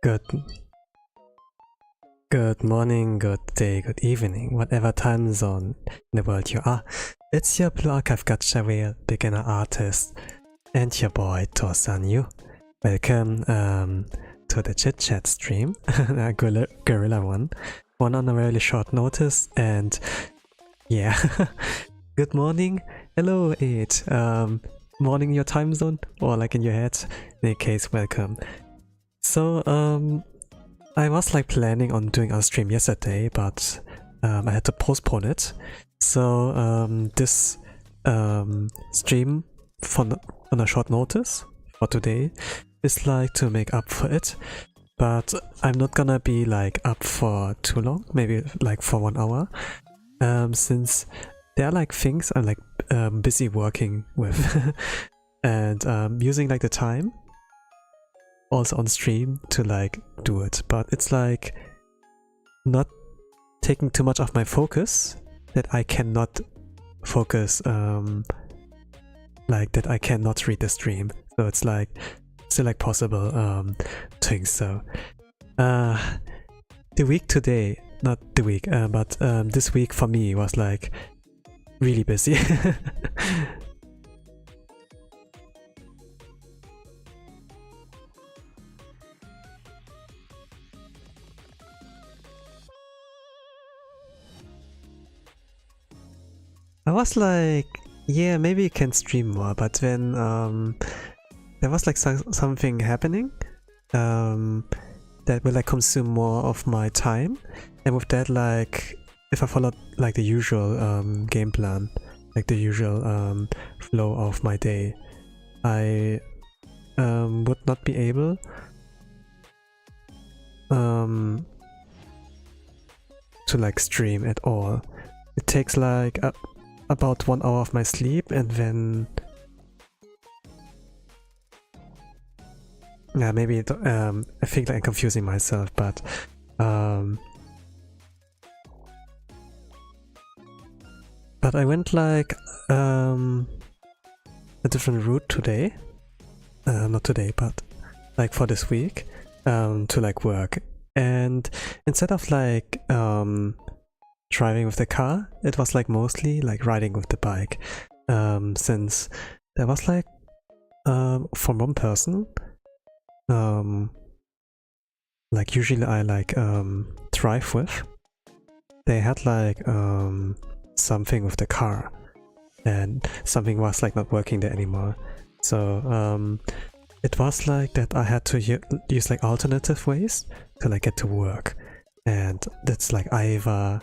Good morning, good day, good evening, whatever time zone in the world you are. It's your Blue Archive Gacha Whale beginner artist and your boy Torsanyu. Welcome to the Chit Chat stream, a Guerilla one on a really short notice, and yeah. Good morning, hello 8, morning your time zone, or like in your head, in any case, welcome. So I was like planning on doing a stream yesterday, but I had to postpone it. So this stream on a short notice for today is like to make up for it, but I'm not gonna be like up for too long, maybe like for 1 hour, since there are like things I'm like busy working with and using like the time also on stream to like do it, but it's like not taking too much of my focus that I cannot focus, like that I cannot read the stream. So it's like still like possible doing so. The week today, not the week, but this week for me was like really busy. I was like, yeah, maybe you can stream more, but then there was like something happening that will like consume more of my time, and with that, like if I followed like the usual game plan, like the usual flow of my day, I would not be able to like stream at all. It takes like about 1 hour of my sleep, and then yeah, maybe I think like I'm confusing myself, but I went like a different route today, not today, but like for this week, to like work, and instead of like driving with the car, it was like mostly like riding with the bike, since there was like from one person, like usually I like drive with, they had like something with the car, and something was like not working there anymore. So it was like that I had to use like alternative ways to like get to work, and that's like either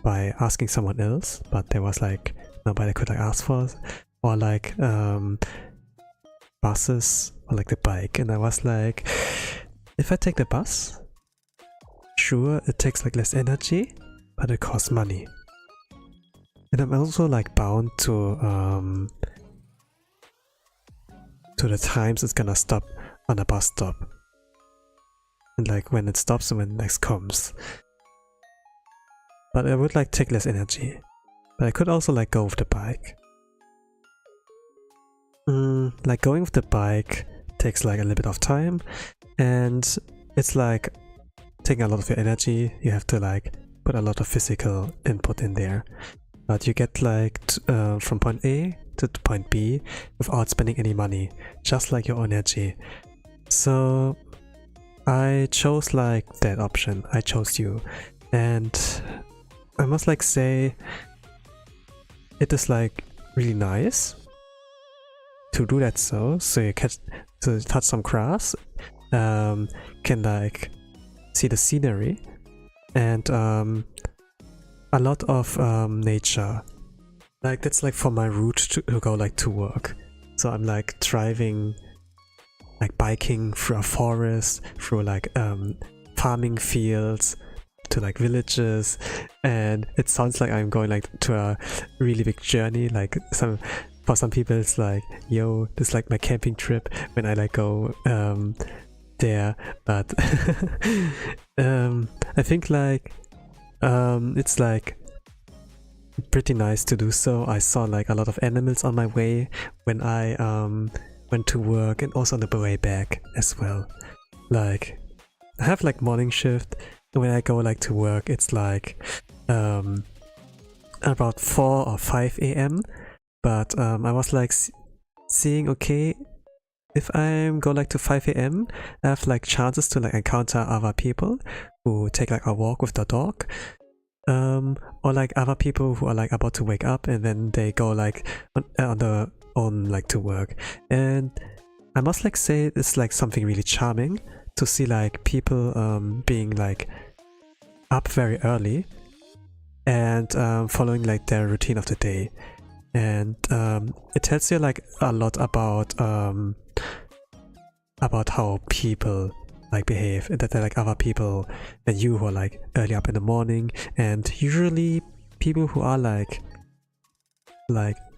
by asking someone else, but there was like nobody I could like ask for, or like buses, or like the bike. And I was like, if I take the bus, sure, it takes like less energy, but it costs money, and I'm also like bound to the times it's gonna stop on a bus stop, and like when it stops and when it next comes. But I would like take less energy. But I could also like go with the bike. Like going with the bike takes like a little bit of time, and it's like taking a lot of your energy. You have to like put a lot of physical input in there. But you get like from point A to point B without spending any money, just like your energy. So I chose like that option. I chose you, and I must like say it is like really nice to do that, so you can touch some grass, can like see the scenery, and a lot of nature. Like that's like for my route to go like to work. So I'm like driving, like biking through a forest, through like farming fields, to like villages, and it sounds like I'm going like to a really big journey. Like for some people it's like, yo, this is like my camping trip when I like go there, but I think like it's like pretty nice to do so. I saw like a lot of animals on my way when I went to work, and also on the way back as well. Like I have like morning shift. When I go like to work, it's like about 4 or 5 a.m. But I was like seeing, okay, if I go like to 5 a.m, I have like chances to like encounter other people who take like a walk with the dog, or like other people who are like about to wake up and then they go like on their own like to work. And I must like say it's like something really charming to see like people being like up very early and following like their routine of the day. And it tells you like a lot about how people like behave, that they're like other people than you who are like early up in the morning. And usually people who are like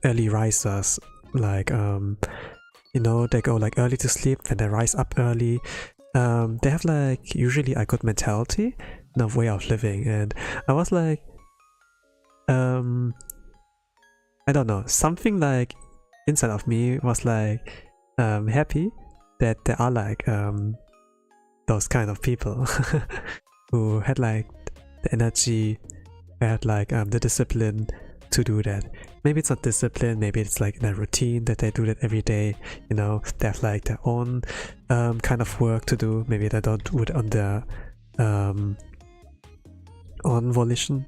early risers, like you know, they go like early to sleep and they rise up early. They have like usually a good mentality and a way of living. And I was like I don't know, something like inside of me was like happy that there are like those kind of people who had like the energy, had like the discipline to do that. Maybe it's not discipline, maybe it's like their routine that they do that every day, you know, they have like their own kind of work to do. Maybe they don't do it on their own volition,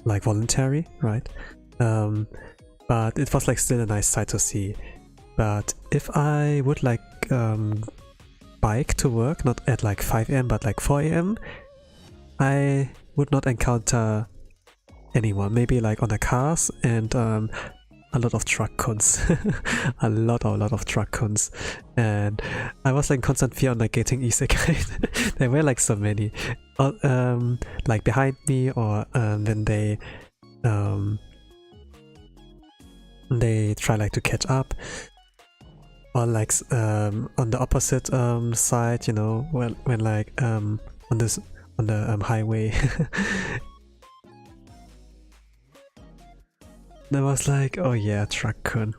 like voluntary, right? But it was like still a nice sight to see. But if I would like bike to work, not at like 5 a.m. but like 4 a.m, I would not encounter anyone. Maybe like on the cars and a lot of truck cons. a lot of truck cons. And I was like in constant fear on like getting isekai. There were like so many like behind me, or when they try like to catch up, or like on the opposite side, you know, when like on the highway. I was like, oh yeah, truck con.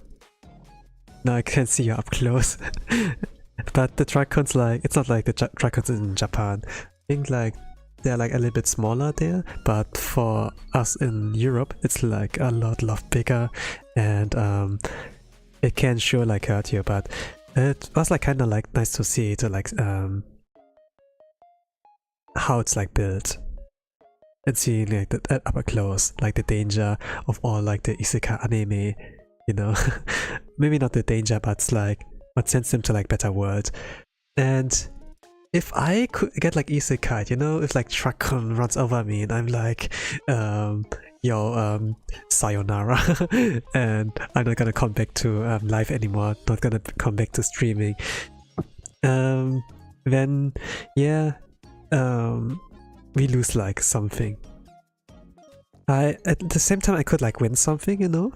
Now I can see you up close. But the truck cons, like, it's not like the truck cons in Japan. I think like they're like a little bit smaller there, but for us in Europe it's like a lot bigger, and it can sure like hurt you. But it was like kind of like nice to see it, like how it's like built, and seeing like that up close, like the danger of all like the isekai anime, you know. Maybe not the danger, but it's like what sends them to like better world. And if I could get like isekai, you know, if like Truck-con runs over me and I'm like, yo, sayonara, and I'm not gonna come back to live anymore, not gonna come back to streaming, then yeah, we lose like something. At the same time I could like win something, you know,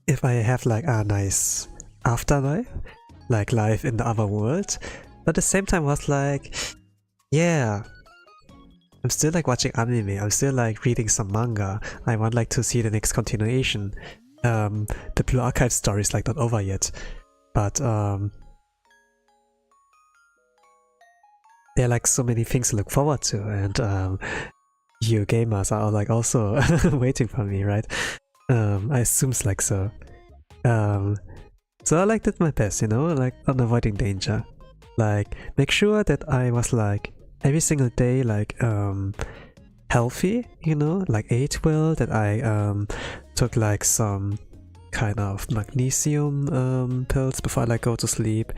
if I have like a nice afterlife, like life in the other world. But at the same time I was like, yeah, I'm still like watching anime, I'm still like reading some manga, I want like to see the next continuation. The Blue Archive story is like not over yet, but there are like so many things to look forward to, and you gamers are like also waiting for me, right? I assume it's like so. So I like did my best, you know, like on avoiding danger. Like make sure that I was like every single day like healthy, you know, like ate well, that I took like some kind of magnesium pills before I like go to sleep.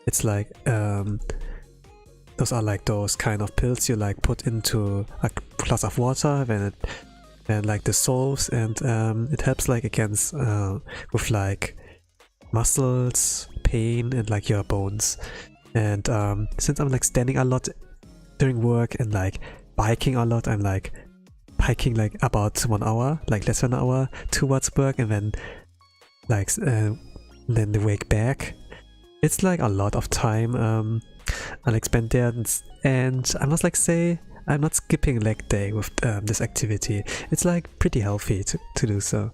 It's like those are like those kind of pills you like put into a glass of water when it like dissolves, and it helps like against with like muscles pain and like your bones. And since I'm like standing a lot during work and like biking a lot, I'm like hiking like about 1 hour, like less than an hour towards work, and then like then the wake back. It's like a lot of time I like spend there, and I must like say I'm not skipping leg day with this activity. It's like pretty healthy to do so.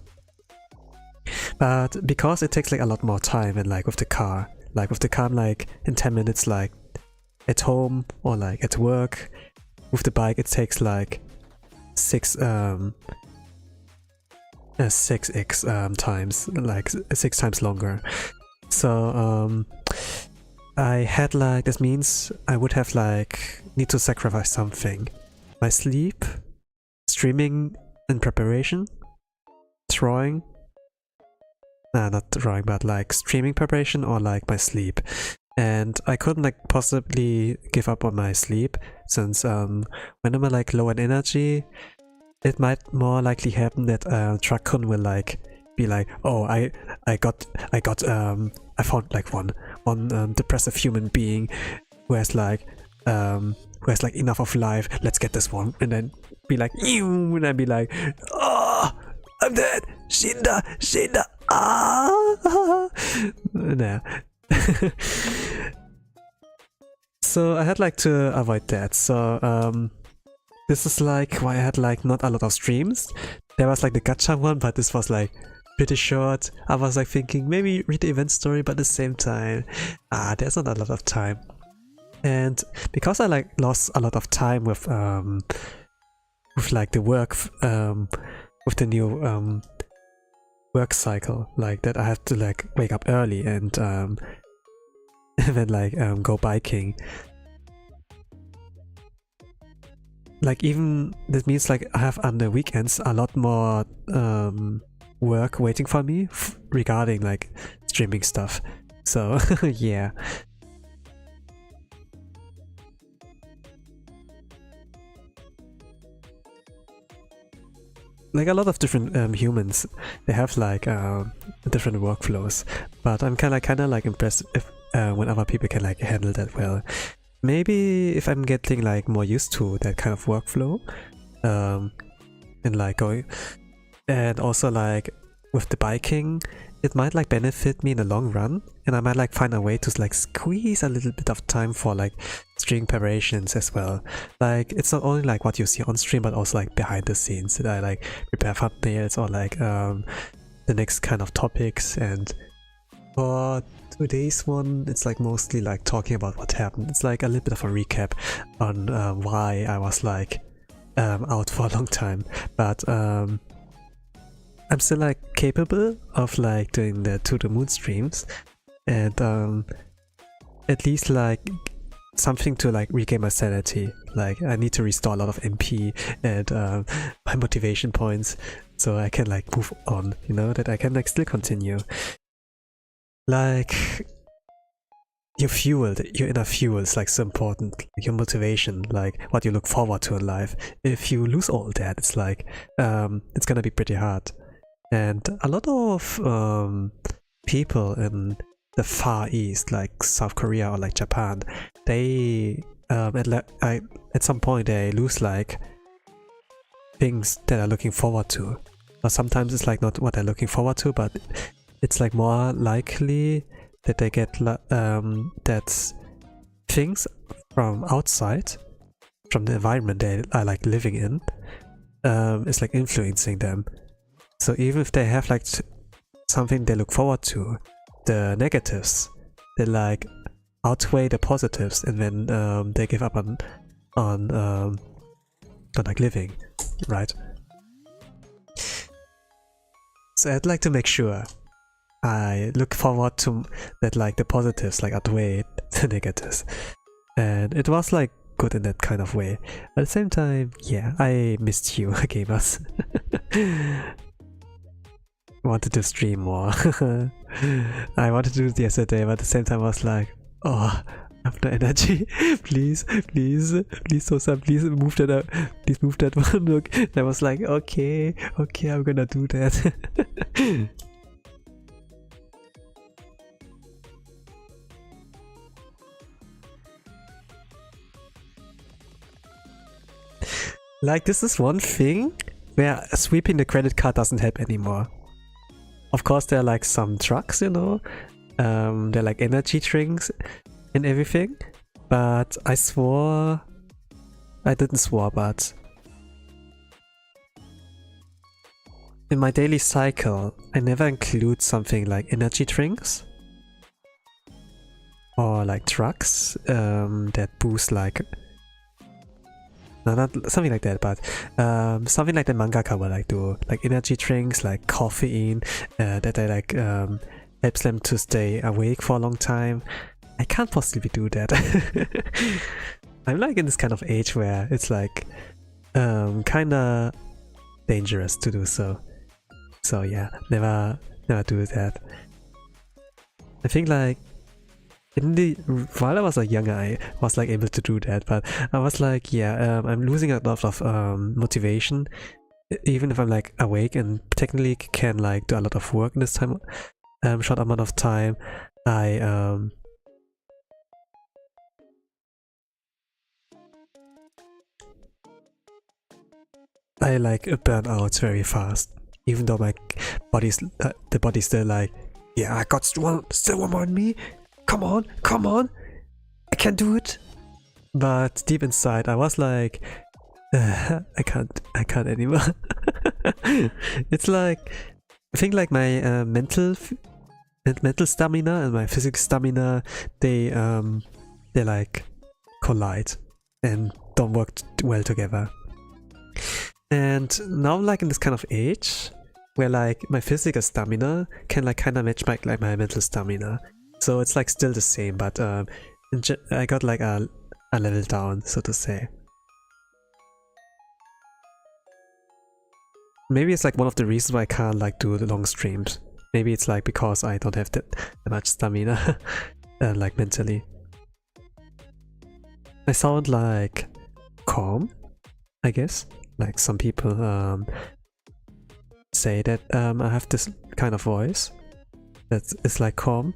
But because it takes like a lot more time, and like with the car I'm like in 10 minutes like at home or like at work. With the bike, it takes like 6x times, like 6 times longer. So I had like, this means I would have like need to sacrifice something. My sleep, streaming in preparation, drawing. Nah, not drawing, but like streaming preparation or like my sleep. And I couldn't like possibly give up on my sleep, since when I'm like low on energy, it might more likely happen that Truck-kun will like be like, oh, I found like one depressive human being who has like enough of life, let's get this one, and then be like, ew, and I'd be like, oh, I'm dead, Shinda, ah. Nah. So I had like to avoid that. So this is like why I had like not a lot of streams. There was like the gacha one, but this was like pretty short. I was like thinking maybe read the event story, but at the same time, there's not a lot of time. And because I like lost a lot of time with like the work, with the new work cycle, like that I have to like wake up early and then like go biking. Like even this means like I have on the weekends a lot more work waiting for me regarding like streaming stuff. So yeah. Like a lot of different humans, they have like different workflows, but I'm kind of like impressed if when other people can like handle that well. Maybe if I'm getting like more used to that kind of workflow, and like going, and also like with the biking, it might like benefit me in the long run, and I might like find a way to like squeeze a little bit of time for like stream preparations as well. Like it's not only like what you see on stream, but also like behind the scenes that I like prepare thumbnails or like the next kind of topics. And for today's one, it's like mostly like talking about what happened. It's like a little bit of a recap on why I was like out for a long time, but I'm still like capable of like doing the To the Moon streams, and at least like something to like regain my sanity. Like I need to restore a lot of MP and my motivation points, so I can like move on, you know, that I can like still continue. Like your inner fuel is like so important. Your motivation, like what you look forward to in life. If you lose all that, it's like it's gonna be pretty hard. And a lot of people in the Far East, like South Korea or like Japan, they at some point they lose like things that they're looking forward to. Or sometimes it's like not what they're looking forward to, but it's like more likely that they get that things from outside, from the environment they are like living in, is like influencing them. So even if they have like something they look forward to, the negatives, they like outweigh the positives, and then they give up on like living, right? So I'd like to make sure I look forward to that, like the positives like outweigh the negatives, and it was like good in that kind of way. At the same time, yeah, I missed you, gamers. Wanted to stream more. I wanted to do it yesterday, but at the same time I was like, oh, I have no energy. please Sosa, please move that up. Please move that one. Look, and I was like, okay, I'm gonna do that. Like this is one thing where sweeping the credit card doesn't help anymore. Of course, there are like some drugs, you know, they're like energy drinks and everything, but I didn't swear, but in my daily cycle, I never include something like energy drinks or like drugs that boost like no, not something like that, but something like the mangaka will like do, like energy drinks, like caffeine, that they like helps them to stay awake for a long time. I can't possibly do that. I'm like in this kind of age where it's like kinda dangerous to do so. So yeah, never do that. I think like while I was like younger, I was like able to do that, but I was like, yeah, I'm losing a lot of motivation, even if I'm like awake and technically can like do a lot of work in this time, short amount of time. I like burn out very fast, even though my body's the body's still like, yeah, I got still one more in me. Come on, I can do it. But deep inside, I was like, I can't anymore. It's like, I think like my mental stamina and my physical stamina, they like collide and don't work well together. And now like in this kind of age, where like my physical stamina can like kind of match my mental stamina. So it's like still the same, but I got like a level down, so to say. Maybe it's like one of the reasons why I can't like do the long streams. Maybe it's like because I don't have that much stamina, like mentally. I sound like calm, I guess. Like some people say that I have this kind of voice that is like calm.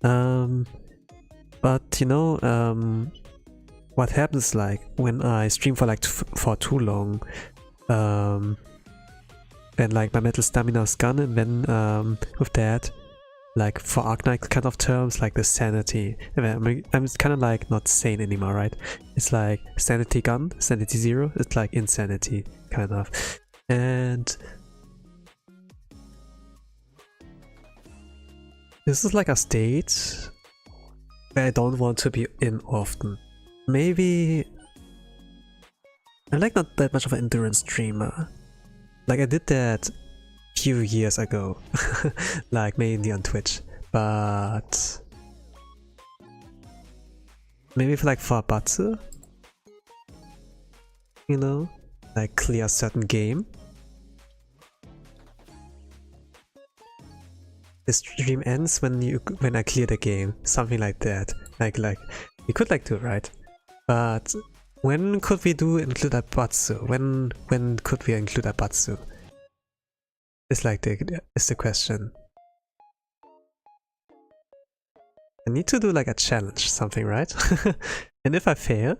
But you know, what happens like when I stream for like for too long, then like my mental stamina is gone, and then with that, like for Arknight kind of terms, like the sanity, I'm kind of like not sane anymore, right? It's like sanity gone, sanity zero, it's like insanity kind of. And this is like a state where I don't want to be in often. Maybe I'm like not that much of an endurance streamer. Like I did that few years ago, like mainly on Twitch, but maybe for Zatsu, you know, like clear a certain game. The stream ends when I clear the game, something like that. Like we could like do it, right? But when could we include a Batsu? When could we include a Batsu? It's like the question. I need to do like a challenge, something, right? And if I fail,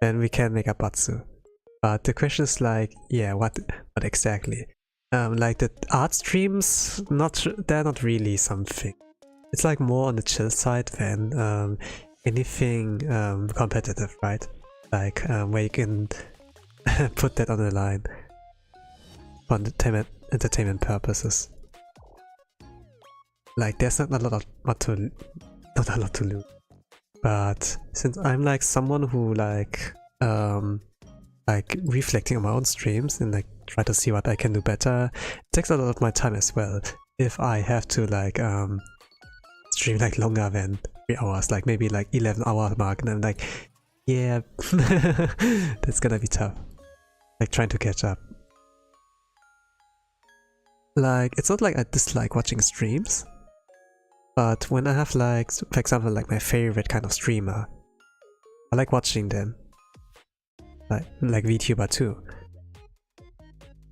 then we can make a Batsu. But the question is like, yeah, what exactly? Like the art streams, they're not really something. It's like more on the chill side than anything competitive, right? Like where you can put that on the line for entertainment purposes. Like there's not a lot to lose. But since I'm like someone who like reflecting on my own streams and like try to see what I can do better, it takes a lot of my time as well. If I have to like stream like longer than 3 hours, like maybe like 11-hour mark, and I'm like, yeah, that's gonna be tough. Like trying to catch up. Like it's not like I dislike watching streams, but when I have like, for example, like my favorite kind of streamer, I like watching them. Like VTuber too.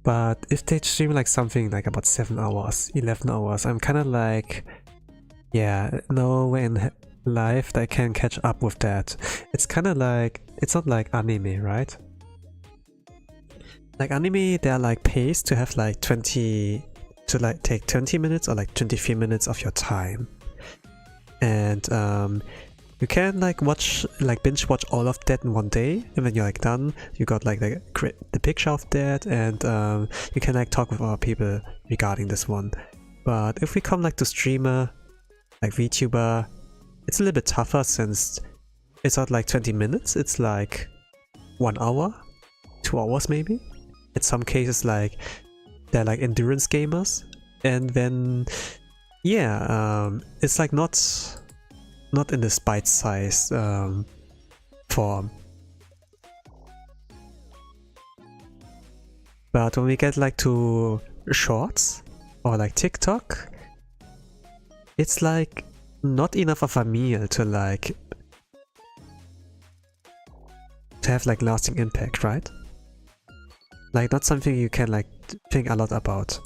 But if they stream like something like about 7 hours, 11 hours, I'm kind of like, yeah, no way in life that I can catch up with that. It's kind of like, it's not like anime, right? Like anime, they're like paced to have like take 20 minutes or like 23 minutes of your time. And you can like binge watch all of that in one day, and when you're like done, you got like the picture of that, and you can like talk with other people regarding this one. But if we come like to streamer, like VTuber, it's a little bit tougher since it's not like 20 minutes, it's like 1 hour, 2 hours maybe. In some cases, like they're like endurance gamers, and then yeah, it's like not in this bite-sized form. But when we get like to shorts or like TikTok, it's like not enough of a meal to like have like lasting impact, right? Like not something you can like think a lot about.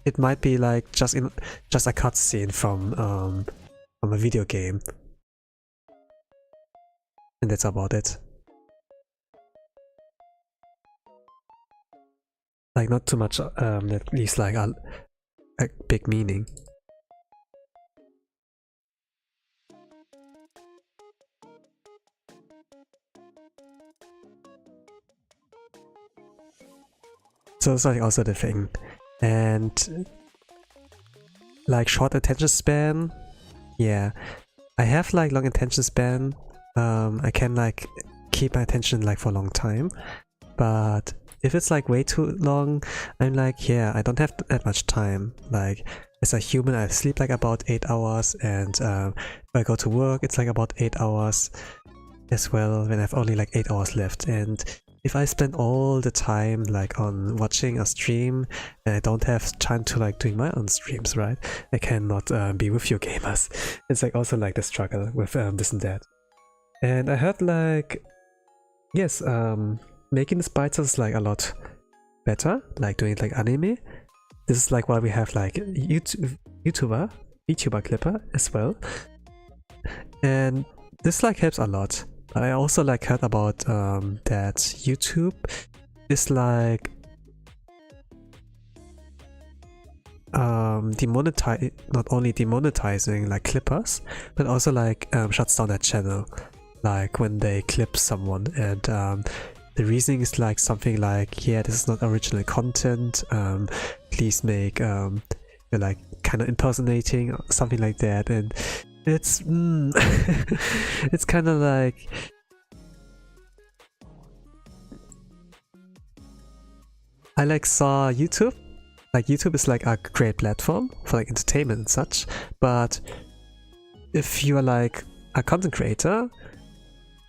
It might be like just a cutscene from a video game, and that's about it. Like not too much that leaves like a big meaning. So it's like also the thing. And like short attention span, yeah, I have like long attention span. I can like keep my attention like for a long time, but if it's like way too long, I'm like, yeah, I don't have that much time. Like as a human, I sleep like about 8 hours, and if I go to work, it's like about 8 hours as well, when I have only like 8 hours left. And if I spend all the time like on watching a stream and I don't have time to like doing my own streams, right? I cannot be with you gamers. It's like also like the struggle with this and that. And I heard like, yes, making the bites is like a lot better, like doing it like anime. This is like why we have like YouTuber Clipper as well. And this like helps a lot. I also like heard about that YouTube is like not only demonetizing like clippers, but also like shuts down that channel, like when they clip someone. And the reasoning is like something like, yeah, this is not original content, please make you're like kind of impersonating or something like that. And it's it's kind of like, I like saw YouTube. Like YouTube is like a great platform for like entertainment and such, but if you are like a content creator,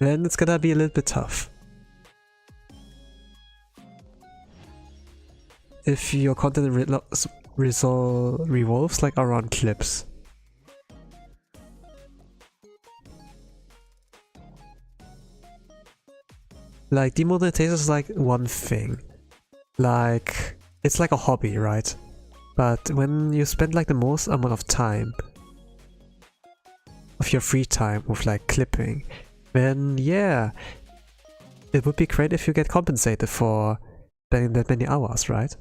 then it's gonna be a little bit tough. If your content revolves like around clips. Like demonetization is like one thing, like it's like a hobby, right? But when you spend like the most amount of time of your free time with like clipping, then yeah, it would be great if you get compensated for spending that many hours, right?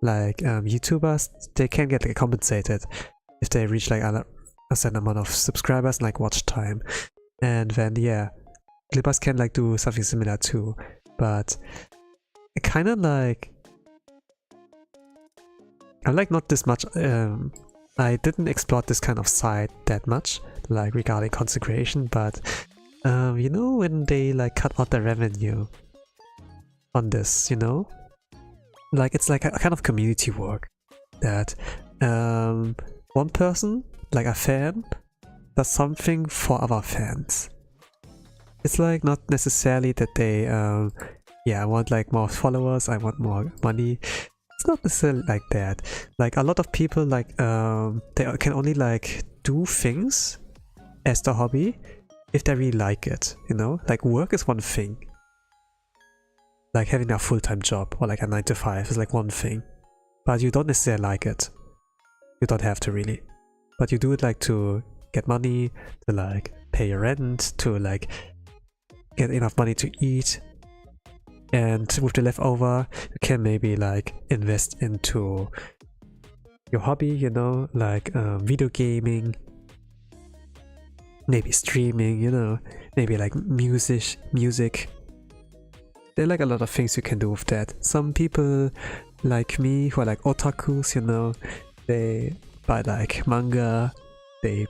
Like YouTubers, they can get like compensated if they reach like a certain amount of subscribers and like watch time, and then yeah, clippers can like do something similar too. But it kind of like, I like not this much, I didn't explore this kind of side that much, like regarding consecration, but you know, when they like cut out the revenue on this, you know, like it's like a kind of community work that one person, like a fan, does something for other fans. It's like not necessarily that they yeah, I want like more followers, I want more money. It's not necessarily like that. Like a lot of people like they can only like do things as the hobby if they really like it, you know? Like work is one thing. Like having a full-time job or like a 9 to 5 is like one thing. But you don't necessarily like it. You don't have to really. But you do it like to get money, to like pay your rent, to like get enough money to eat. And with the leftover, you can maybe like invest into your hobby, you know, like video gaming, maybe streaming, you know, maybe like music. There are like a lot of things you can do with that. Some people like me who are like otakus, you know, they buy like manga they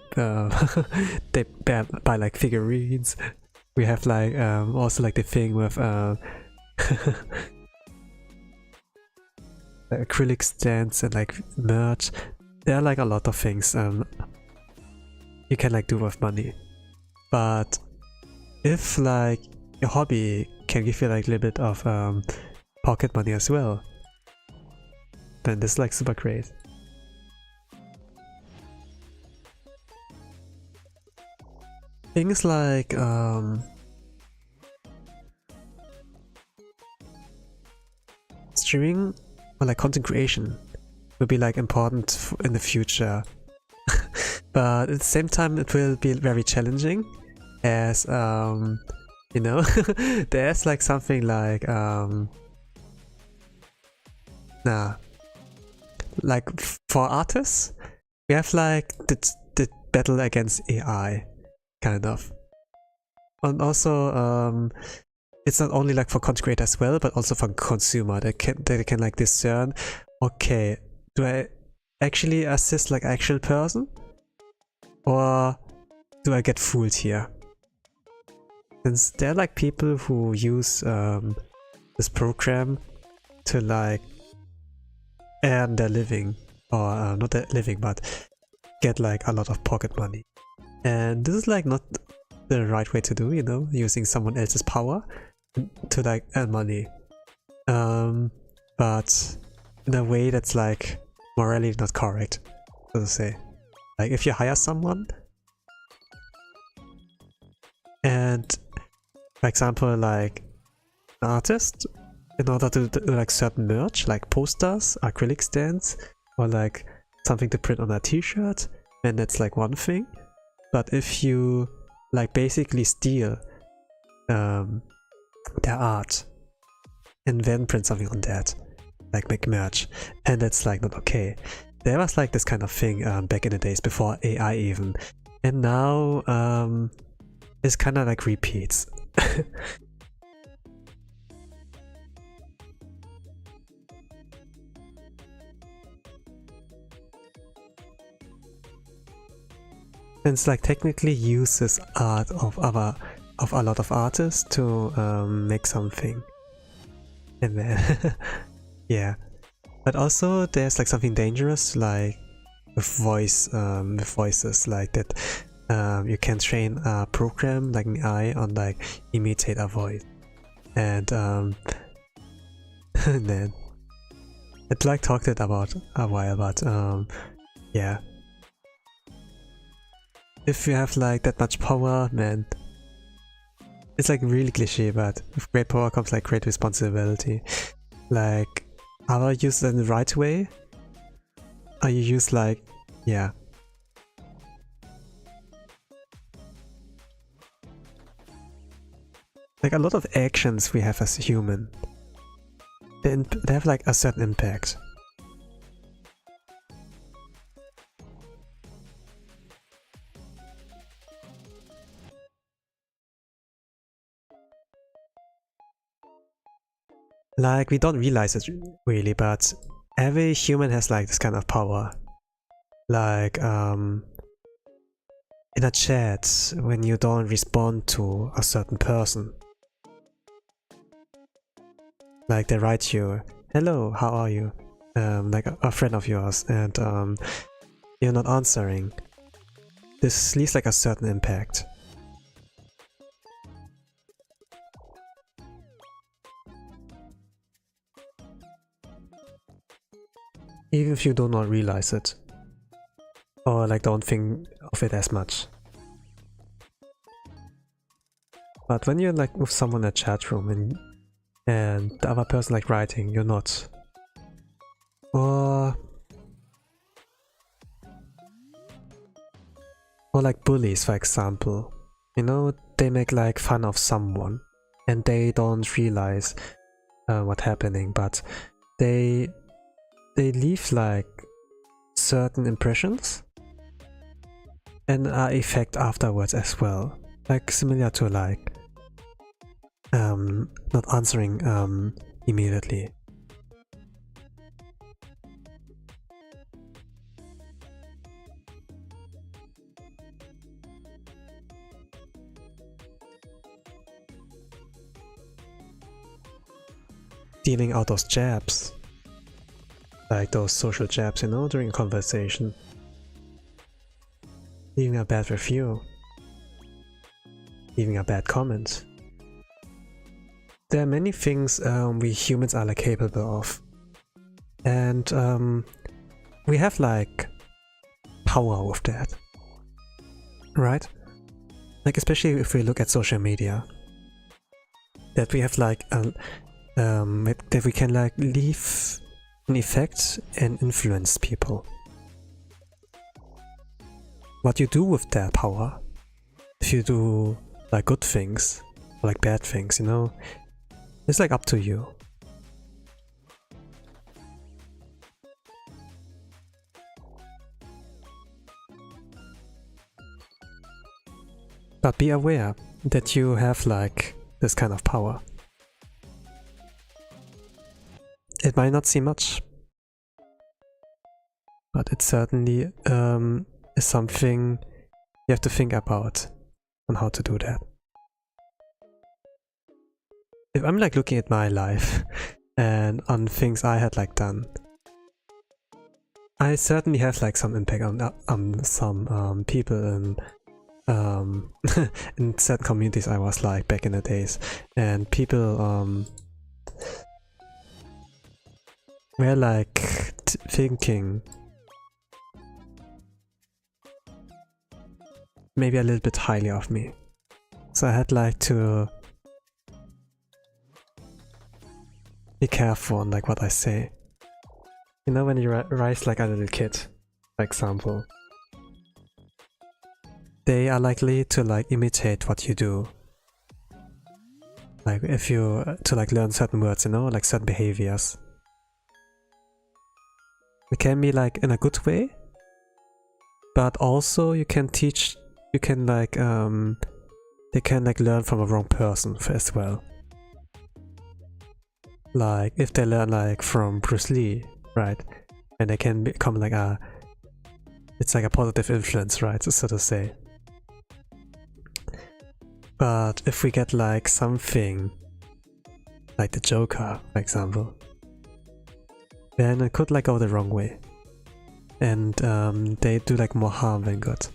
they buy like figurines. We have like also like the thing with acrylic stands and like merch. There are like a lot of things you can like do with money. But if like your hobby can give you like a little bit of pocket money as well, then this is like super great. Things like streaming or like content creation will be like important in the future. But at the same time it will be very challenging, as you know, there's like something like like for artists we have like the battle against AI, kind of. And also it's not only like for content creators as well, but also for consumer. They can like discern, okay, do I actually assist like actual person, or do I get fooled here? Since there are like people who use this program to like earn their living, or not their living, but get like a lot of pocket money. And this is like not the right way to do, you know, using someone else's power to like earn money. But in a way that's like morally not correct, so to say. Like if you hire someone and, for example, like an artist, in order to do like certain merch, like posters, acrylic stands, or like something to print on a t-shirt, then that's like one thing. But if you like basically steal their art and then print something on that, like make merch, and that's like not okay. There was like this kind of thing back in the days before AI even, and now it's kind of like repeats. Since like technically uses art of a lot of artists to make something, and then yeah. But also there's like something dangerous, like with voices like that. You can train a program like an AI on like imitate a voice, and then I'd like talked it about a while, but yeah. If you have like that much power, man, it's like really cliche, but with great power comes like great responsibility. Like, are you used in the right way? Are you used like, yeah. Like a lot of actions we have as human, they have like a certain impact. Like, we don't realize it really, but every human has like this kind of power. Like, in a chat, when you don't respond to a certain person. Like, they write you, hello, how are you? Like a friend of yours, and you're not answering. This leaves like a certain impact. Even if you do not realize it, or like don't think of it as much. But when you're like with someone in a chat room and the other person like writing, you're not. Or like bullies, for example. You know, they make like fun of someone and they don't realize what's happening, but they leave like certain impressions and are effect afterwards as well. Like similar to like not answering immediately. dealing out those jabs. Like those social jabs, you know, during a conversation. Leaving a bad review. Leaving a bad comment. There are many things we humans are like capable of. And we have like power with that. Right? Like especially if we look at social media. That we have like that we can like leave an effect and influence people. What you do with that power, if you do like good things or like bad things, you know, it's like up to you. But be aware that you have like this kind of power. It might not seem much, but it certainly is something you have to think about on how to do that. If I'm like looking at my life and on things I had like done, I certainly have like some impact on some people and in certain communities I was like back in the days, and people were like thinking maybe a little bit highly of me. So I had like to be careful on like what I say. You know, when you rise like a little kid, for example, they are likely to like imitate what you do. Like if you to like learn certain words, you know, like certain behaviors. It can be like in a good way, but also you can teach, you can like they can like learn from a wrong person as well. Like if they learn like from Bruce Lee, right, and they can become like it's like a positive influence, right, so to say. But if we get like something like the Joker, for example, then it could like go the wrong way, and they do like more harm than good.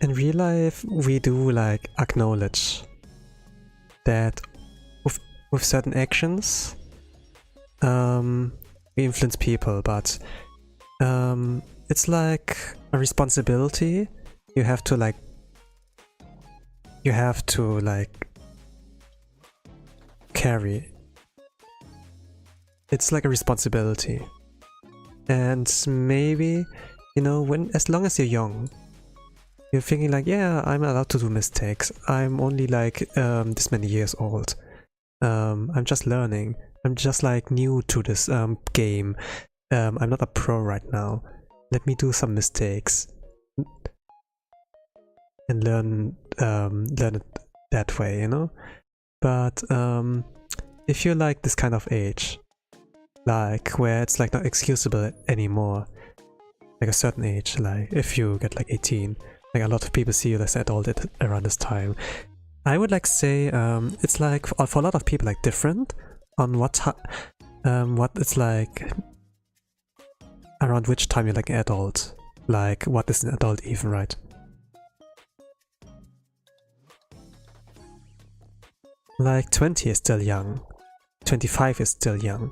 In real life, we do like acknowledge that with certain actions we influence people, but it's like a responsibility you have to carry. It's like a responsibility, and maybe, you know, as long as you're young, you're thinking like, yeah, I'm allowed to do mistakes. I'm only like this many years old. I'm just learning. I'm just like new to this game. I'm not a pro right now. Let me do some mistakes and learn it that way, you know. But if you're like this kind of age, like where it's like not excusable anymore, like a certain age, like if you get like 18. Like a lot of people see you as adult around this time. I would like say it's like for a lot of people like different on what it's like around which time you're like an adult. Like what is an adult even, right? Like 20 is still young. 25 is still young.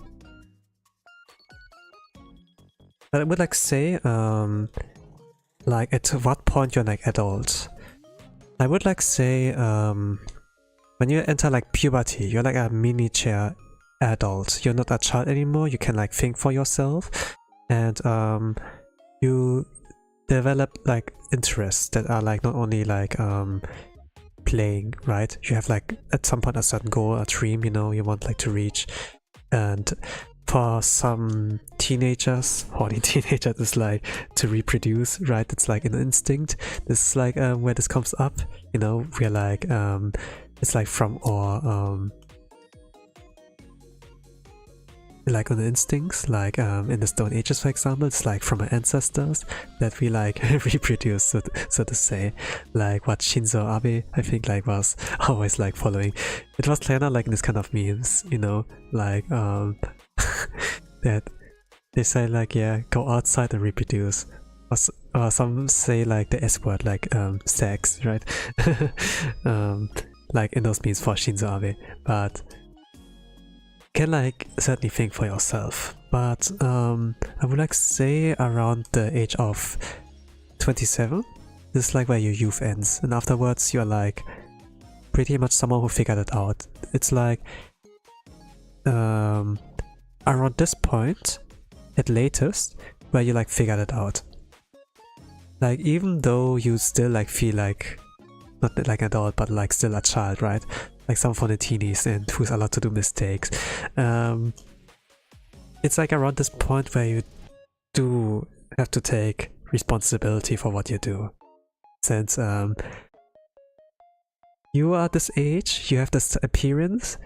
But I would like say like at what point you're like adult. I would like say when you enter like puberty, you're like a miniature adult. You're not a child anymore. You can like think for yourself, and you develop like interests that are like not only like playing, right? You have like at some point a certain goal, a dream, you know, you want like to reach, and for some teenagers, horny teenagers, it's like to reproduce, right? It's like an instinct. This is like where this comes up, you know. We're like it's like from our like on the instincts, like in the Stone Ages, for example. It's like from our ancestors that we like reproduce, so to say. Like what Shinzo Abe, I think, like was always like following. It was kind of like this kind of memes, you know, like that they say like, yeah, go outside and reproduce. Or some say like the S word, like sex, right? Like in those memes for Shinzo Abe, but can like certainly think for yourself. But I would like say around the age of 27, this is like where your youth ends, and afterwards you're like pretty much someone who figured it out. It's like around this point at latest where you like figured it out. Like even though you still like feel like not like an adult but like still a child, right? Like some from the teenies and who's allowed to do mistakes. It's like around this point where you do have to take responsibility for what you do. Since you are this age, you have this appearance,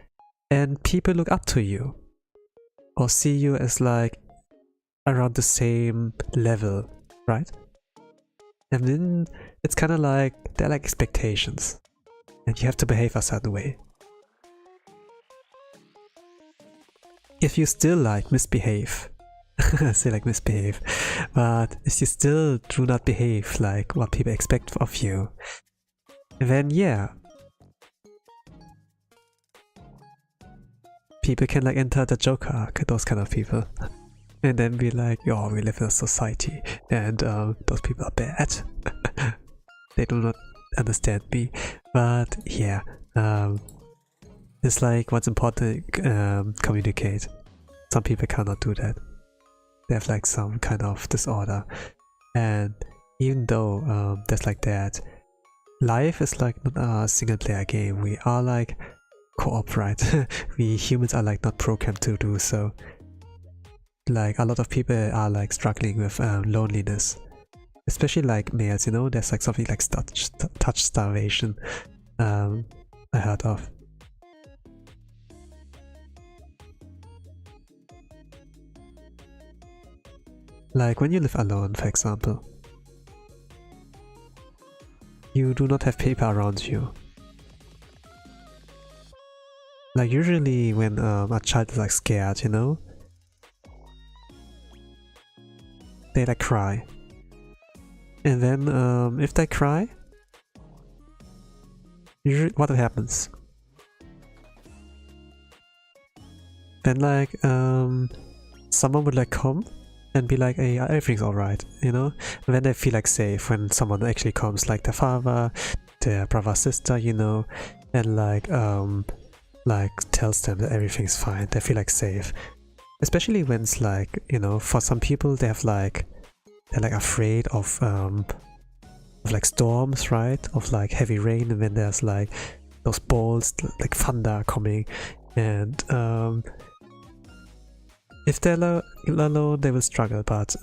and people look up to you or see you as like around the same level, right? And then it's kind of like they're like expectations, and you have to behave a certain way. If you still like misbehave, I say like misbehave, but if you still do not behave like what people expect of you, then yeah, people can like enter the Joker arc, those kind of people. And then be like, oh, we live in a society and those people are bad. They do not understand me. But yeah, it's like what's important, communicate. Some people cannot do that. They have like some kind of disorder. And even though there's like that, life is like not a single player game. We are like co-op, right? We humans are like not programmed to do so. Like a lot of people are like struggling with loneliness, especially like males, you know. There's like something like touch starvation I heard of. Like when you live alone, for example, you do not have people around you. Like usually when a child is like scared, you know, they like cry, and then if they cry, usually what happens? Then like someone would like come and be like, hey, everything's alright, you know? And then they feel like safe when someone actually comes, like their father, their brother, sister, you know, and like tells them that everything's fine. They feel like safe. Especially when it's like, you know, for some people they have like, they're like afraid of like storms, right? Of like heavy rain, and then there's like those bolts, like thunder coming, and if they're alone, they will struggle. But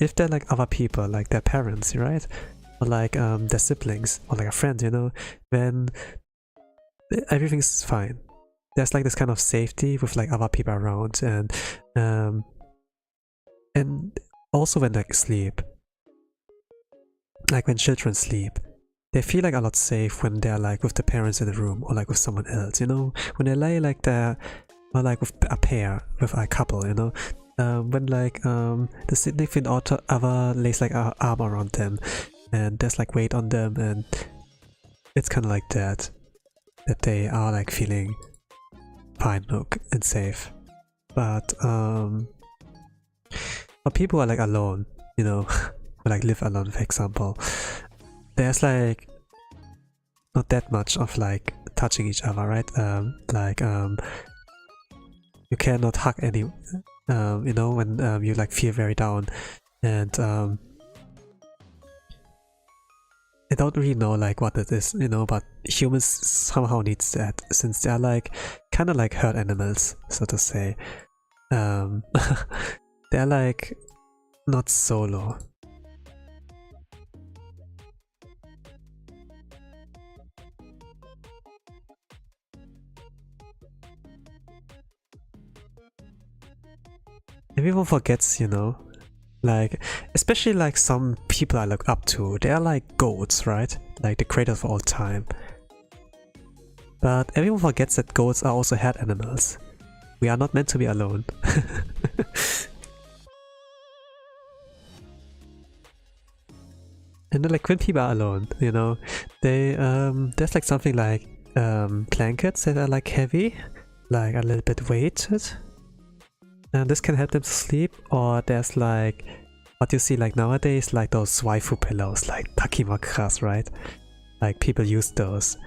if they're like other people, like their parents, right, or like their siblings, or like a friend, you know, then everything's fine. There's like this kind of safety with like other people around, and also when they sleep, like when children sleep, they feel like a lot safe when they're like with the parents in the room or like with someone else, you know, when they lay like there, or like with a pair, with a couple, you know, when like the significant other lays like an arm around them, and there's like weight on them, and it's kind of like that they are like feeling fine and safe. But people are like alone, you know, who like live alone, for example, there's like not that much of like touching each other, right? You cannot hug any, you know, when you like feel very down, and I don't really know like what it is, you know, but humans somehow needs that, since they're like kind of like herd animals, so to say. they're like not solo. Everyone forgets, you know, like, especially like some people I look up to, they are like goats, right? Like the greatest of all time. But everyone forgets that goats are also herd animals. We are not meant to be alone. And then like when people are alone, you know, they there's like something like blankets that are like heavy, like a little bit weighted. And this can help them to sleep, or there's like what you see like nowadays, like those waifu pillows, like takimakras, right? Like people use those,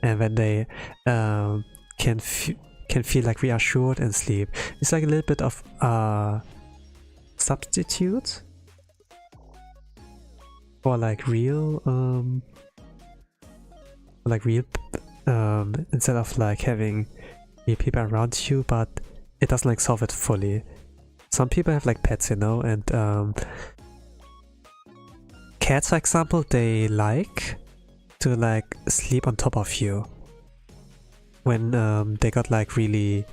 and when they can feel like reassured and sleep, it's like a little bit of substitute for like real instead of like having real people around you, but it doesn't like solve it fully. Some people have like pets, you know, and cats, for example, they like to like sleep on top of you when they got like really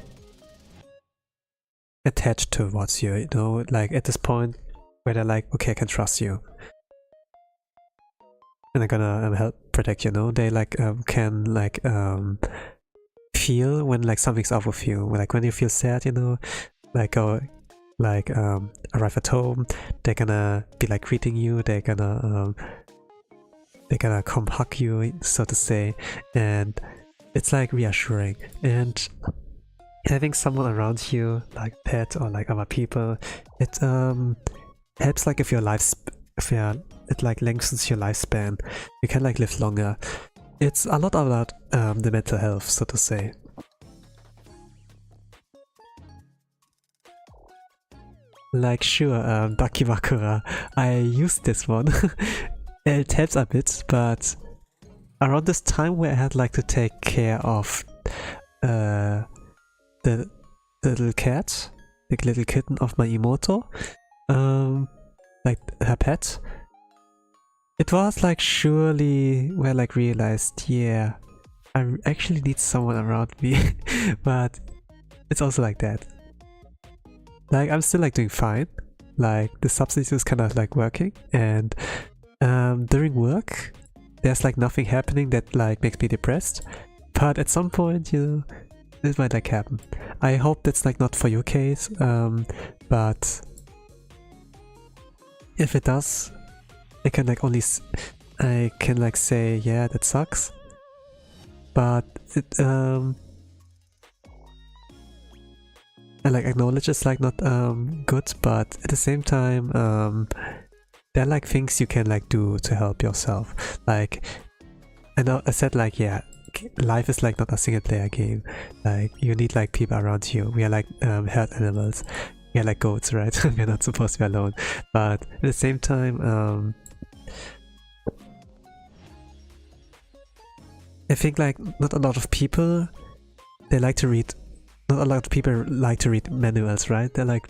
attached towards you, you know, like at this point where they're like, okay, I can trust you and they're gonna help protect you, know. They like can like feel when like something's off with you, like when you feel sad, you know, like go like arrive at home, they're gonna be like greeting you, they're gonna come hug you, so to say, and it's like reassuring. And having someone around you, like pet or like other people, it helps like if your it like lengthens your lifespan, you can like live longer. It's a lot about the mental health, so to say. Like sure, Dakimakura, I used this one. It helps a bit, but around this time where I had like to take care of the little cat, the little kitten of my Imoto, like her pet, it was like surely where I like realized, yeah, I actually need someone around me. But it's also like that. Like I'm still like doing fine, like the substitute is kind of like working, and during work there's like nothing happening that like makes me depressed, but at some point, you know, this might like happen. I hope that's like not for your case, but if it does, I can like I can like say, yeah, that sucks, but it I like acknowledge it's like not good, but at the same time there are like things you can like do to help yourself. Like I said, like, yeah, life is like not a single player game, like you need like people around you. We are like herd animals, we are like goats, right? We're not supposed to be alone, but at the same time I think like not a lot of people like to read manuals, right? They're like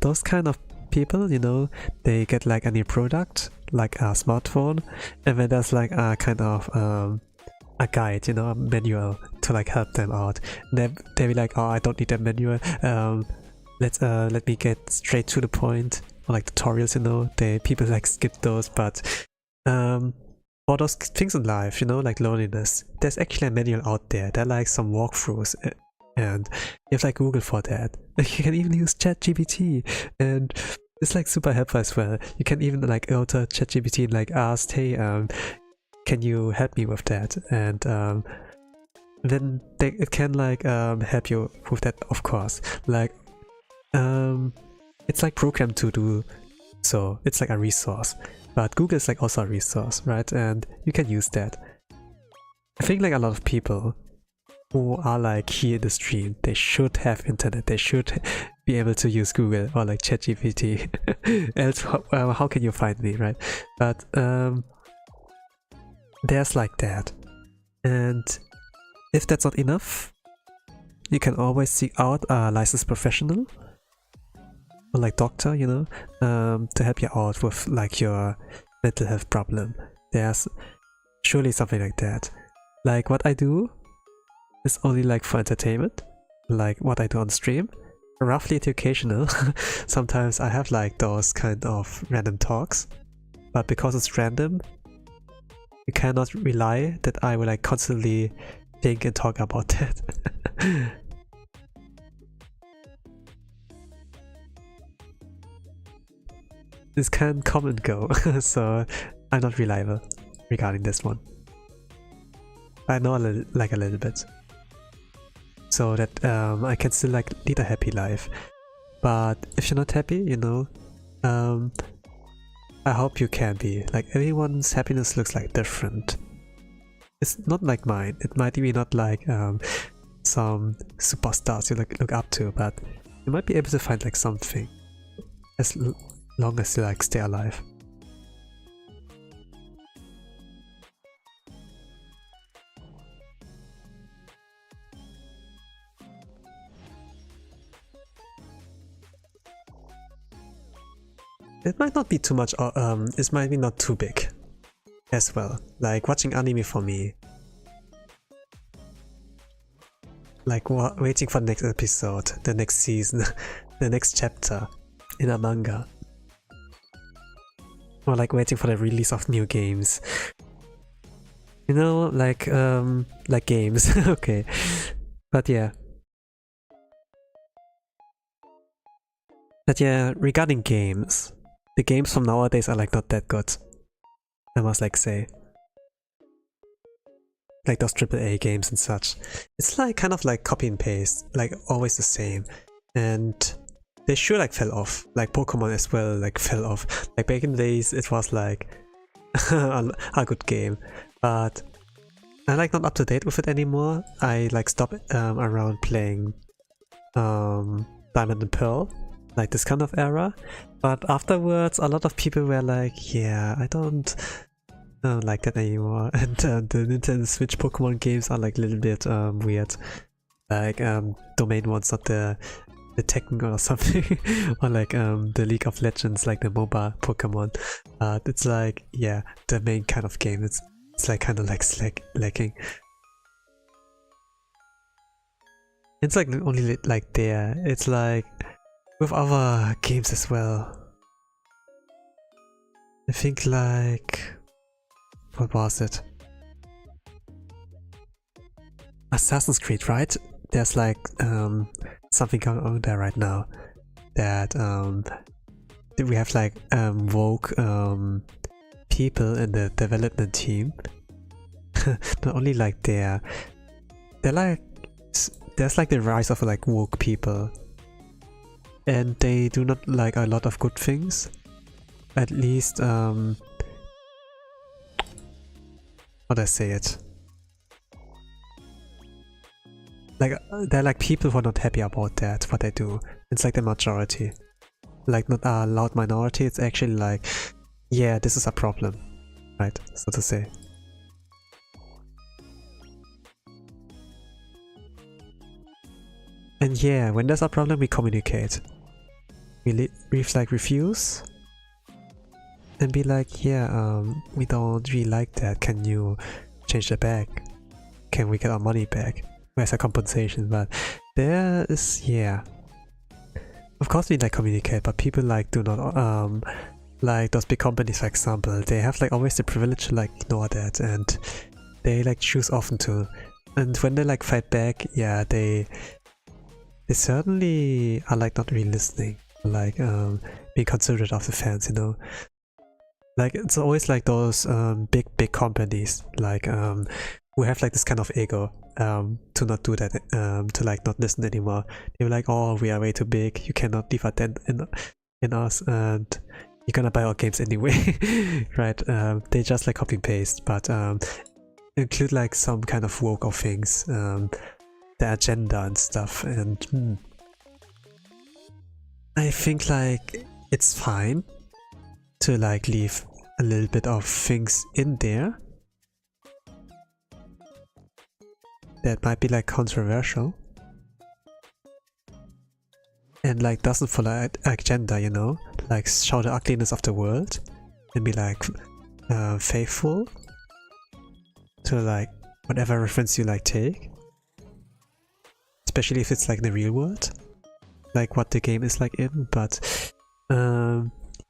those kind of people, you know, they get like a new product, like a smartphone, and then there's like a kind of a guide, you know, a manual to like help them out. And they'll be like, oh, I don't need a manual, let me get straight to the point, or like tutorials, you know. People like skip those, but for those things in life, you know, like loneliness, there's actually a manual out there. There are like some walkthroughs, and you have like Google for that. You can even use ChatGPT, and it's like super helpful as well. You can even like go to ChatGPT and like ask, hey, can you help me with that? And then it can like help you with that, of course. Like it's like programmed to do so. It's like a resource, but Google is like also a resource, right? And you can use that. I think like a lot of people who are like here in the stream, they should have internet, they should be able to use Google or like ChatGPT. Else how can you find me, right? But there's like that. And if that's not enough, you can always seek out a licensed professional or like doctor, you know, to help you out with like your mental health problem. There's surely something like that. Like what I do is only like for entertainment, like what I do on stream, roughly educational. Sometimes I have like those kind of random talks, but because it's random, you cannot rely that I will like constantly think and talk about that. This can come and go, so I'm not reliable regarding this one. I know like a little bit, so that I can still like lead a happy life. But if you're not happy, you know, I hope you can be. Like everyone's happiness looks like different. It's not like mine. It might be not like some superstars you look up to, but you might be able to find like something as long as you like stay alive. It might not be too much, or it might be not too big as well. Like watching anime for me, like waiting for the next episode, the next season, the next chapter in a manga, or like waiting for the release of new games. You know, like games. Okay, but yeah. But yeah, regarding games, the games from nowadays are like not that good, I must like say. Like those AAA games and such. It's like kind of like copy and paste, like always the same. And they sure like fell off. Like Pokemon as well like fell off. Like back in the days it was like a good game. But I'm like not up to date with it anymore. I like stopped around playing Diamond and Pearl, like this kind of era. But afterwards a lot of people were like, yeah, I don't like that anymore. And the Nintendo Switch Pokemon games are like a little bit weird. Like domain one's not the Tekken or something. Or like the League of Legends, like the MOBA Pokemon. It's like, yeah, the main kind of game. It's like kind of like lacking. It's like only like there. It's like with other games as well. I think like, what was it? Assassin's Creed, right? There's like something going on there right now. That we have like woke people in the development team. Not only like they're like, there's like the rise of like woke people, and they do not like a lot of good things. At least how do I say it? Like they're like people who are not happy about that, what they do. It's like the majority. Like not a loud minority, it's actually like, yeah, this is a problem, right, so to say. And yeah, when there's a problem we communicate. We like refuse and be like, yeah, we don't really like that, can you change the bag? Can we get our money back? Where's a compensation? But there is, yeah. Of course we like communicate, but people like do not, like those big companies for example, they have like always the privilege to like ignore that, and they like choose often to. And when they like fight back, yeah, they certainly are like not really listening, like being considerate of the fans, you know. Like it's always like those big companies, like who have like this kind of ego to not do that, to like not listen anymore. They were like, oh, we are way too big, you cannot leave a dent in us, and you're gonna buy our games anyway. Right? They just like copy and paste, but include like some kind of woke of things, the agenda and stuff. And I think like it's fine to like leave a little bit of things in there that might be like controversial. and like doesn't follow an agenda, you know, like show the ugliness of the world and be like faithful to like whatever reference you like take, especially if it's like the real world, like what the game is like in. But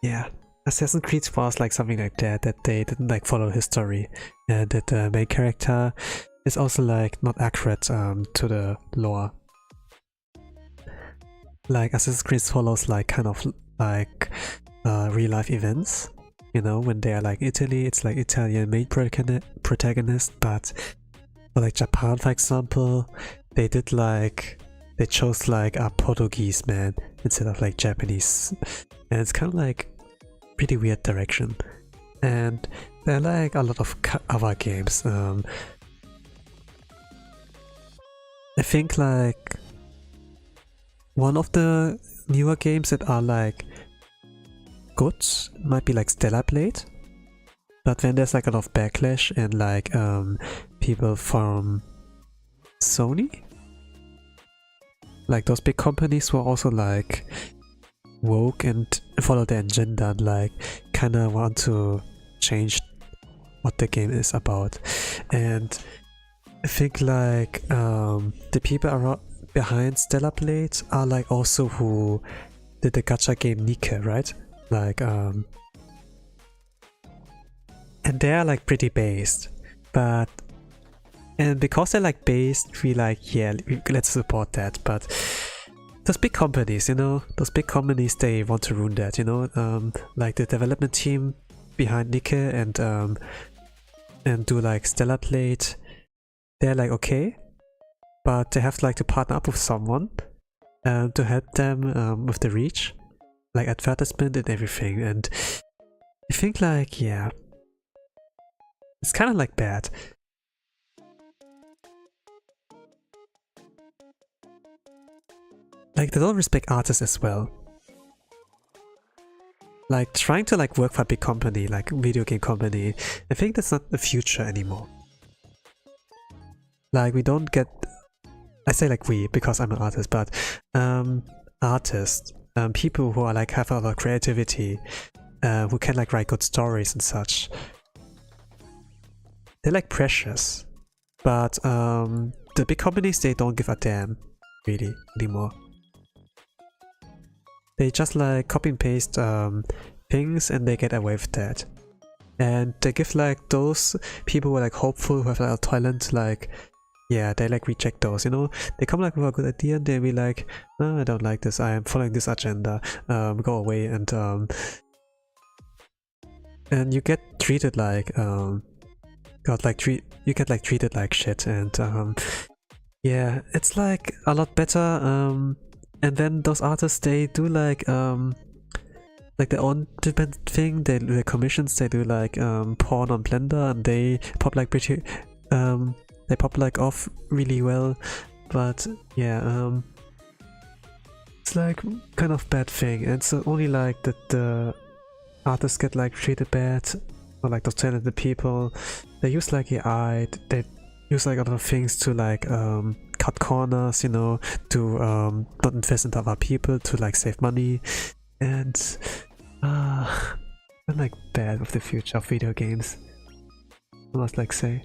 yeah, Assassin's Creed was like something like that they didn't like follow history, and that the main character is also like not accurate to the lore. Like Assassin's Creed follows like kind of like real life events, you know, when they are like Italy, it's like Italian main protagonist. But for like Japan, for example, they chose like a Portuguese man instead of like Japanese, and it's kind of like pretty weird direction. And there are like a lot of other games. I think like one of the newer games that are like good might be like Stellar Blade, but then there's like a lot of backlash, and like people from Sony, like those big companies who are also like woke and follow their agenda and like kind of want to change what the game is about. And I think like the people behind Stellar Blade are like also who did the gacha game Nike, right? Like and they're like pretty based, but and because they're like based, we like, yeah, let's support that. But those big companies, you know, they want to ruin that, you know, like the development team behind Nike and do like Stellar Blade, they're like okay, but they have like to partner up with someone to help them with the reach, like advertisement and everything. And I think like, yeah, it's kind of like bad. Like they don't respect artists as well. Like trying to like work for a big company, like video game company, I think that's not the future anymore. Like we don't get, I say like we because I'm an artist, but artists, people who are like have a lot of creativity, who can like write good stories and such, they're like precious. But the big companies, they don't give a damn really anymore. They just like copy and paste things and they get away with that. And they give like those people who are like hopeful, who have like a talent, like, yeah, they like reject those, you know. They come like with a good idea and they be like, no, I don't like this, I am following this agenda, go away. And you get treated like you get like treated like shit. And yeah, it's like a lot better. And then those artists, they do like their own different thing. They do their commissions, they do like porn on Blender, and they pop like pretty they pop like off really well. But yeah, it's like kind of bad thing. And it's only like that the artists get like treated bad, or like those talented people, they use like AI, they use like other things to like cut corners, you know, to not invest into other people, to like save money. And I'm like bad with the future of video games, I must like say.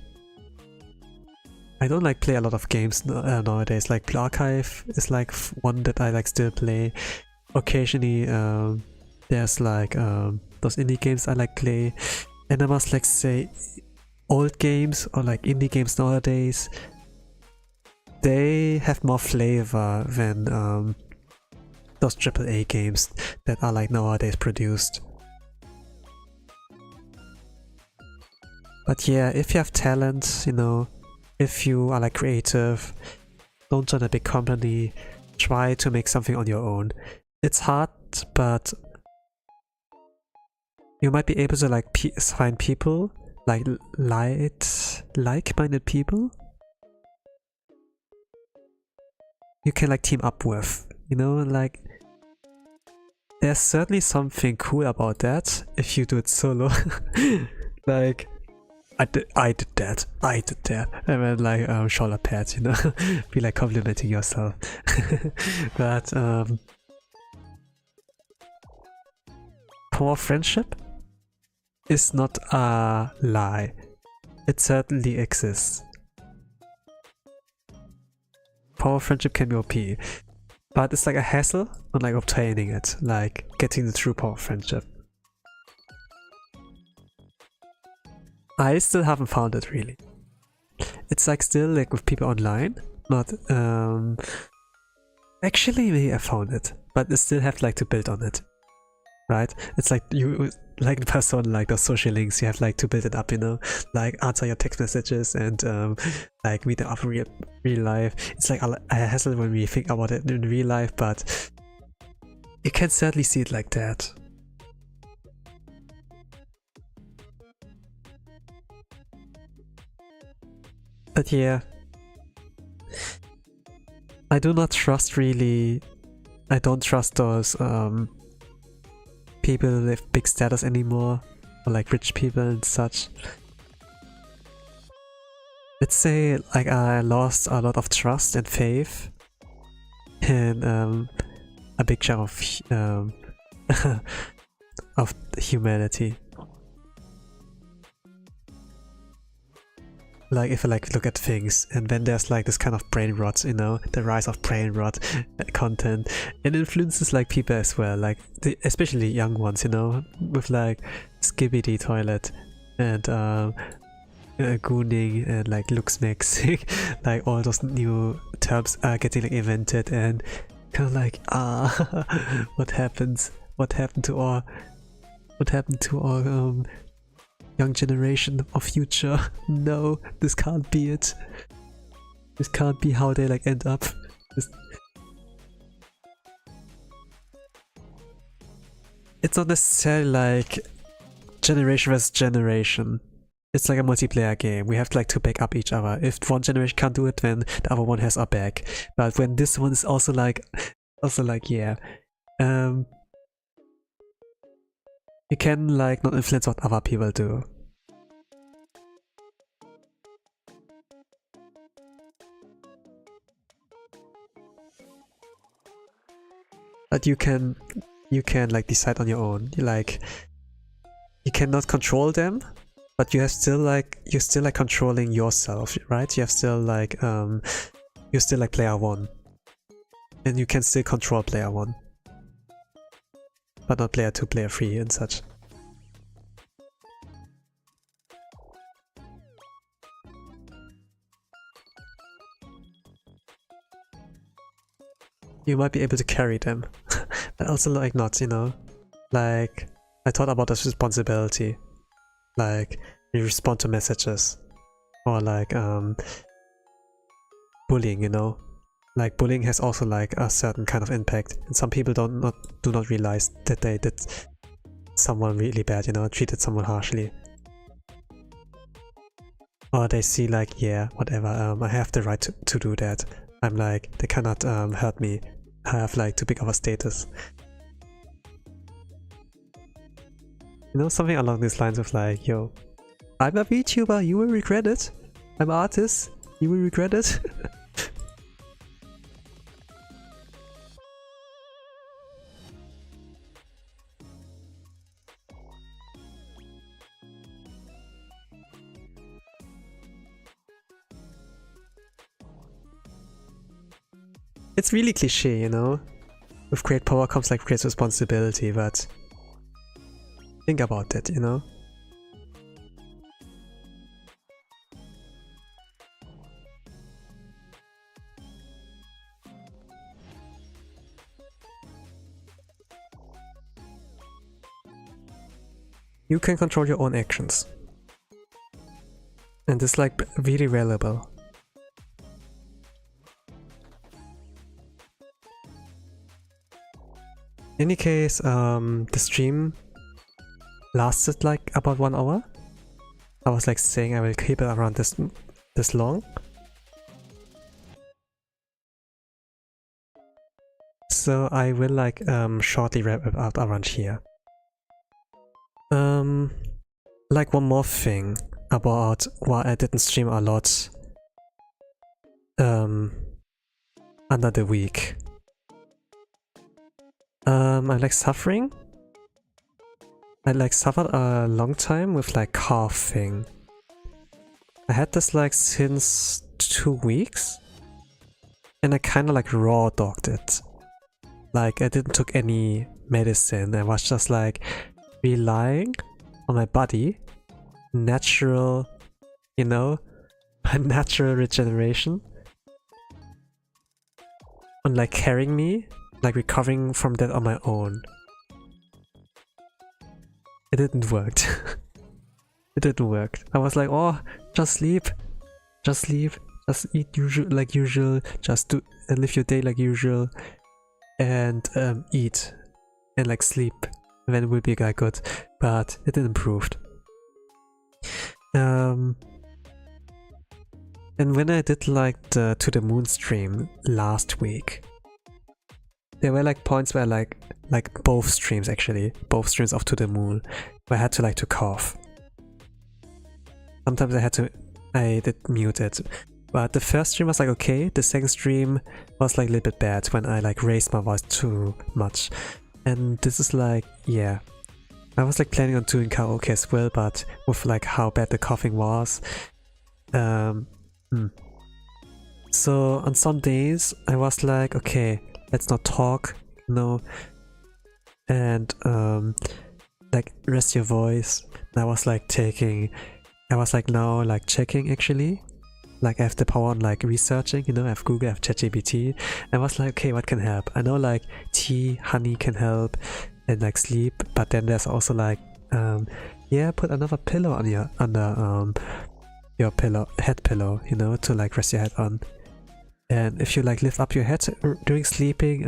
I don't like play a lot of games nowadays. Like Blue Archive is like one that I like still play. Occasionally there's like those indie games I like play. And I must like say, old games or like indie games nowadays, they have more flavor than those AAA games that are like nowadays produced. But yeah, if you have talent, you know, if you are like creative, don't join a big company, try to make something on your own. It's hard, but you might be able to like find people, like like-minded people you can like team up with, you know. Like there's certainly something cool about that if you do it solo. Like I did that, and then like shoulder pads, you know. Be like complimenting yourself. But power of friendship is not a lie. It certainly exists. Power of friendship can be OP, but it's like a hassle on like obtaining it, like getting the true power of friendship. I still haven't found it really. It's like still like with people online, not actually maybe I found it, but I still have like to build on it, right? It's like you like in person, like those social links, you have like to build it up, you know, like answer your text messages and like meet them up in real life. It's like a hassle when we think about it in real life, but you can certainly see it like that. But yeah, I do not trust really, I don't trust those people with big status anymore, or like rich people and such. Let's say like I lost a lot of trust and faith in a big chunk of of humanity. Like if I like look at things and then there's like this kind of brain rot, you know, the rise of brain rot content, and influences like people as well, like especially young ones, you know, with like skibidi toilet and gooning and like looks mixing, like all those new terms are getting like invented, and kind of like what happened to our young generation of future. No, this can't be it. This can't be how they like end up. It's not necessarily like generation versus generation. It's like a multiplayer game. We have to like to back up each other. If one generation can't do it, then the other one has our back. But when this one is also like yeah, you can like not influence what other people do. But you can like decide on your own. You cannot control them, but you have still like you're still like controlling yourself, right? You have still like you're still like player one, and you can still control player one, but not player 2, player 3 and such. You might be able to carry them, but also like not, you know? Like, I thought about this responsibility. Like, you respond to messages. Or like, bullying, you know? Like, bullying has also like a certain kind of impact. And some people do not realize that they did someone really bad, you know? Treated someone harshly. Or they see like, yeah, whatever, I have the right to do that. I'm like, they cannot hurt me. I have like too big of a status. You know, something along these lines of like, yo, I'm a VTuber, you will regret it. I'm an artist, you will regret it. It's really cliche, you know? With great power comes like great responsibility, but think about it, you know? You can control your own actions. And it's like really valuable. In any case, the stream lasted like about 1 hour. I was like saying I will keep it around this long. So I will like shortly wrap it up around here. Like one more thing about why I didn't stream a lot under the week. I'm like suffering I like suffered a long time with like coughing. I had this like since 2 weeks, and I kind of like raw dogged it. Like I didn't took any medicine. I was just like relying on my body, natural, you know, natural regeneration, on like carrying me, like recovering from that on my own. It didn't work. It didn't work. I was like, oh, just sleep, just eat like usual, just do live your day like usual, and eat and like sleep, and then it will be like good. But it improved. And when I did like the To the Moon stream last week, there were like points where like both streams actually, both streams of To the Moon, where I had to like to cough. Sometimes I did mute it. But the first stream was like okay, the second stream was like a little bit bad when I like raised my voice too much. And this is like, yeah. I was like planning on doing karaoke as well, but with like how bad the coughing was. So on some days I was like, okay, let's not talk, no. And like rest your voice. And I was like now like checking actually. Like I have the power on like researching, you know, I have Google, I have ChatGPT. I was like, okay, what can help? I know like tea, honey can help, and like sleep, but then there's also like yeah, put another pillow on your your head pillow, you know, to like rest your head on. And if you like lift up your head during sleeping,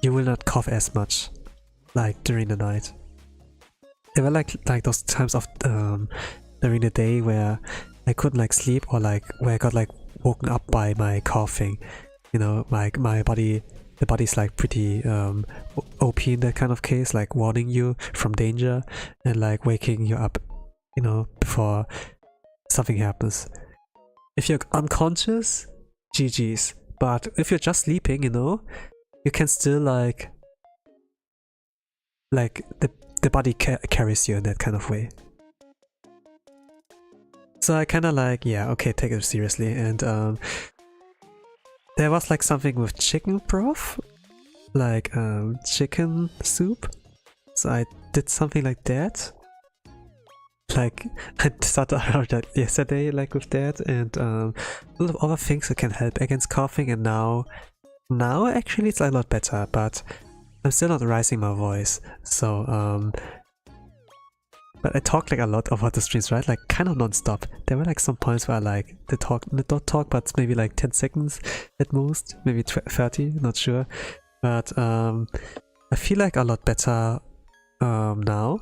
you will not cough as much like during the night. There were like those times of during the day where I couldn't like sleep, or like where I got like woken up by my coughing. You know, like the body's like pretty OP in that kind of case, like warning you from danger and like waking you up, you know, before something happens. If you're unconscious, GG's. But if you're just sleeping, you know, you can still like the body carries you in that kind of way. So I kind of like, yeah, okay, take it seriously. And there was like something with chicken broth, like chicken soup. So I did something like that. Like I started out that yesterday, like with that, and a lot of other things that can help against coughing. And now actually it's a lot better, but I'm still not raising my voice. So but I talk like a lot about the streams, right? Like kind of non-stop. There were like some points where I like not talk, but maybe like 10 seconds at most, maybe 30, not sure. But I feel like a lot better now.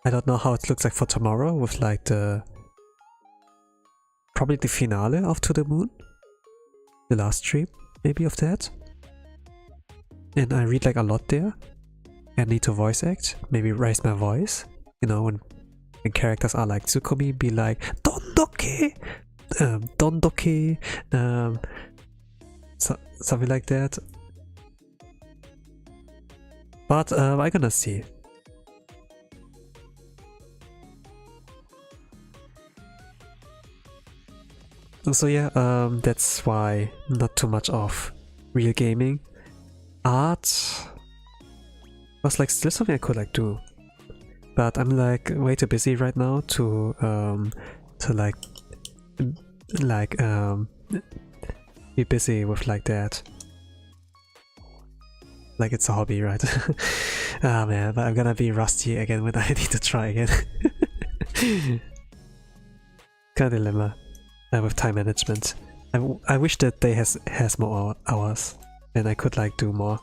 I don't know how it looks like for tomorrow with like probably the finale of To the Moon, the last stream maybe of that. And I read like a lot there. I need to voice act, maybe raise my voice. You know, when characters are like Tsukumi, be like Dondoke, something like that. But I'm gonna see. So yeah, that's why not too much of real gaming. Art was like still something I could like do. But I'm like way too busy right now to be busy with like that. Like it's a hobby, right? Ah man, but I'm gonna be rusty again when I need to try again. Kind of dilemma with time management. I wish that day has more hours and I could like do more.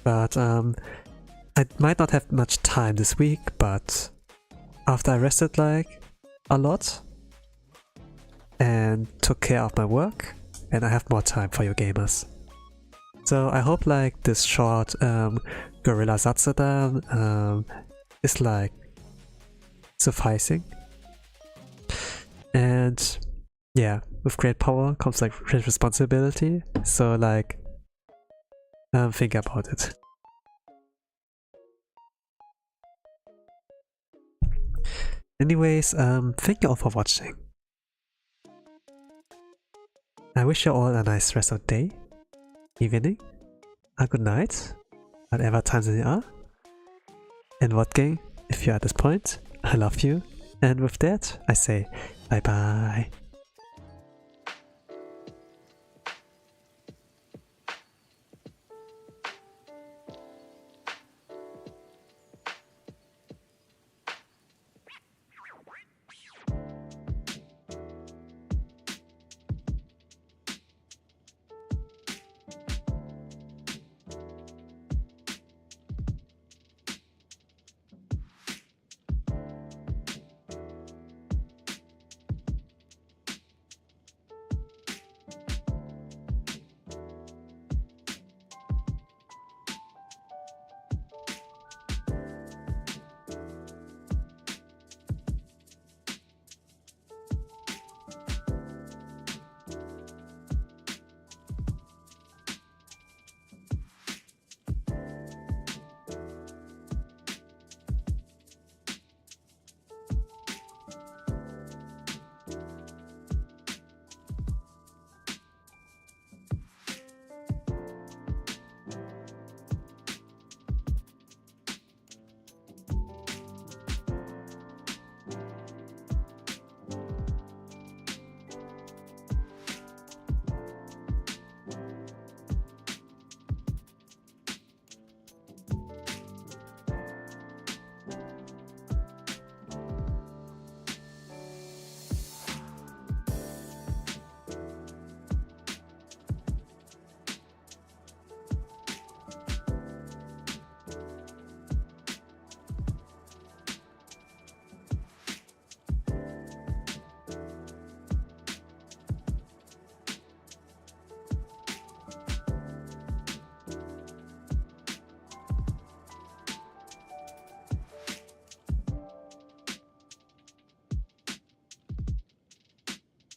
But I might not have much time this week, but after I rested like a lot and took care of my work, and I have more time for you gamers. So I hope like this short Guerilla Zatsu is like sufficing. And yeah, with great power comes like great responsibility, so like think about it. Anyways, thank you all for watching. I wish you all a nice rest of the day, evening, a good night, whatever times you are. And what gang, if you're at this point, I love you. And with that, I say bye bye.